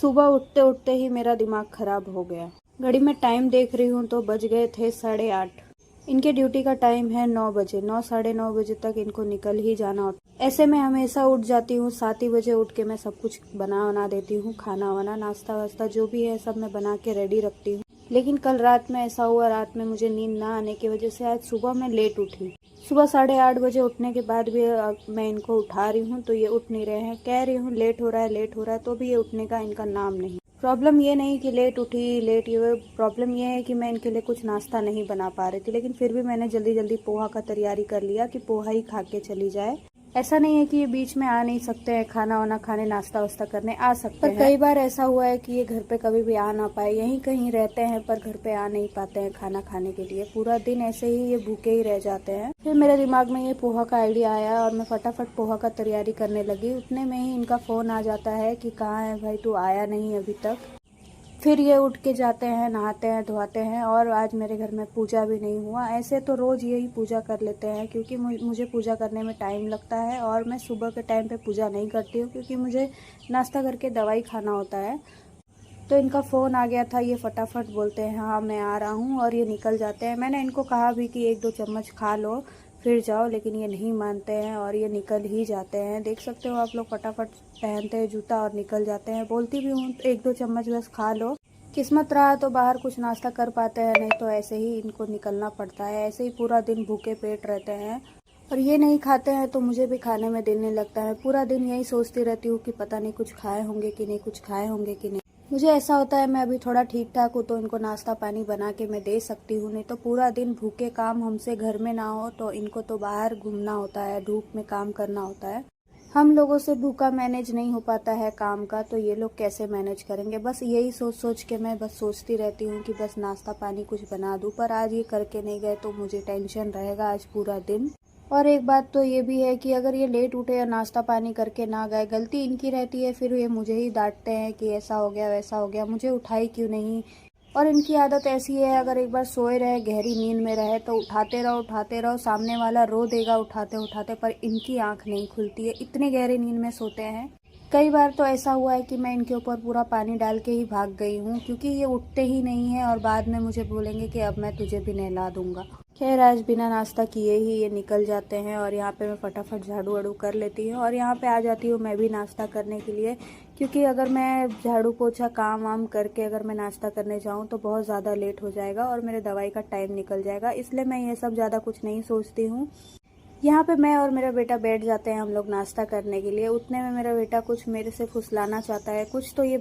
सुबह उठते उठते ही मेरा दिमाग खराब हो गया। घड़ी में टाइम देख रही हूँ तो बज गए थे 8:30। इनके ड्यूटी का टाइम है 9 बजे। 9 साढ़े 9 बजे तक इनको निकल ही जाना होता। ऐसे में हमेशा उठ जाती हूँ 7 ही बजे। उठ के मैं सब कुछ बना देती हूँ, खाना वाना नाश्ता वास्ता जो भी है सब मैं बना के रेडी रखती हूँ। लेकिन कल रात में ऐसा हुआ, रात में मुझे नींद ना आने की वजह से आज सुबह मैं लेट उठी। सुबह 8:30 बजे उठने के बाद भी मैं इनको उठा रही हूँ तो ये उठ नहीं रहे हैं। कह रही हूँ लेट हो रहा है, लेट हो रहा है, तो भी ये उठने का इनका नाम नहीं। प्रॉब्लम ये नहीं कि लेट उठी लेट, ये प्रॉब्लम ये है कि मैं इनके लिए कुछ नाश्ता नहीं बना पा रही थी। लेकिन फिर भी मैंने जल्दी जल्दी पोहा का तैयारी कर लिया कि पोहा ही खा के चली जाए। ऐसा नहीं है कि ये बीच में आ नहीं सकते हैं, खाना वाना खाने नाश्ता वास्ता करने आ सकते हैं। पर कई बार ऐसा हुआ है कि ये घर पे कभी भी आ ना पाए, यहीं कहीं रहते हैं पर घर पे आ नहीं पाते हैं खाना खाने के लिए। पूरा दिन ऐसे ही ये भूखे ही रह जाते हैं। फिर मेरे दिमाग में ये पोहा का आइडिया आया और मैं फटाफट पोहा का तैयारी करने लगी। उतने में ही इनका फोन आ जाता है कि कहाँ है भाई, तू आया नहीं अभी तक। फिर ये उठ के जाते हैं, नहाते हैं, धोते हैं। और आज मेरे घर में पूजा भी नहीं हुआ। ऐसे तो रोज़ यही पूजा कर लेते हैं क्योंकि मुझे पूजा करने में टाइम लगता है और मैं सुबह के टाइम पे पूजा नहीं करती हूँ क्योंकि मुझे नाश्ता करके दवाई खाना होता है। तो इनका फ़ोन आ गया था, ये फटाफट बोलते हैं हाँ मैं आ रहा हूँ और ये निकल जाते हैं। मैंने इनको कहा भी कि 1-2 चम्मच खा लो फिर जाओ, लेकिन ये नहीं मानते हैं और ये निकल ही जाते हैं। देख सकते हो आप लोग, फटाफट पहनते हैं जूता और निकल जाते हैं। बोलती भी हूँ 1-2 चम्मच बस खा लो, किस्मत रहा तो बाहर कुछ नाश्ता कर पाते हैं, नहीं तो ऐसे ही इनको निकलना पड़ता है। ऐसे ही पूरा दिन भूखे पेट रहते हैं और ये नहीं खाते हैं तो मुझे भी खाने में दिल नहीं लगता है। पूरा दिन यही सोचती रहती हूँ कि पता नहीं कुछ खाए होंगे कि नहीं, कुछ खाए होंगे कि नहीं। मुझे ऐसा होता है मैं अभी थोड़ा ठीक ठाक हूँ तो इनको नाश्ता पानी बना के मैं दे सकती हूँ, नहीं तो पूरा दिन भूखे काम हमसे घर में ना हो तो इनको तो बाहर घूमना होता है, धूप में काम करना होता है। हम लोगों से भूखा मैनेज नहीं हो पाता है काम का, तो ये लोग कैसे मैनेज करेंगे। बस यही सोच सोच के मैं बस सोचती रहती हूँ कि बस नाश्ता पानी कुछ बना दूँ। पर आज ये करके नहीं गए तो मुझे टेंशन रहेगा आज पूरा दिन। और एक बात तो ये भी है कि अगर ये लेट उठे या नाश्ता पानी करके ना गए, गलती इनकी रहती है। फिर ये मुझे ही डांटते हैं कि ऐसा हो गया वैसा हो गया, मुझे उठाई क्यों नहीं। और इनकी आदत ऐसी है, अगर एक बार सोए रहे, गहरी नींद में रहे तो उठाते रहो। सामने वाला रो देगा उठाते उठाते, पर इनकी आंख नहीं खुलती है, इतनी गहरी नींद में सोते हैं। कई बार तो ऐसा हुआ है कि मैं इनके ऊपर पूरा पानी डाल के ही भाग गई हूँ क्योंकि ये उठते ही नहीं है और बाद में मुझे बोलेंगे कि अब मैं तुझे भी नहला दूंगा। खैर आज बिना नाश्ता किए ही ये निकल जाते हैं और यहाँ पे मैं फटाफट झाड़ू वाड़ू कर लेती हूँ और यहाँ पे आ जाती हूँ मैं भी नाश्ता करने के लिए। क्योंकि अगर मैं झाड़ू पोछा काम वाम करके अगर मैं नाश्ता करने जाऊँ तो बहुत ज़्यादा लेट हो जाएगा और मेरे दवाई का टाइम निकल जाएगा, इसलिए मैं ये सब ज़्यादा कुछ नहीं सोचती हूँ। यहाँ पे मैं और मेरा बेटा बैठ जाते हैं हम लोग नाश्ता करने के लिए। उतने में मेरा बेटा कुछ मेरे से फुसलाना चाहता है, कुछ तो ये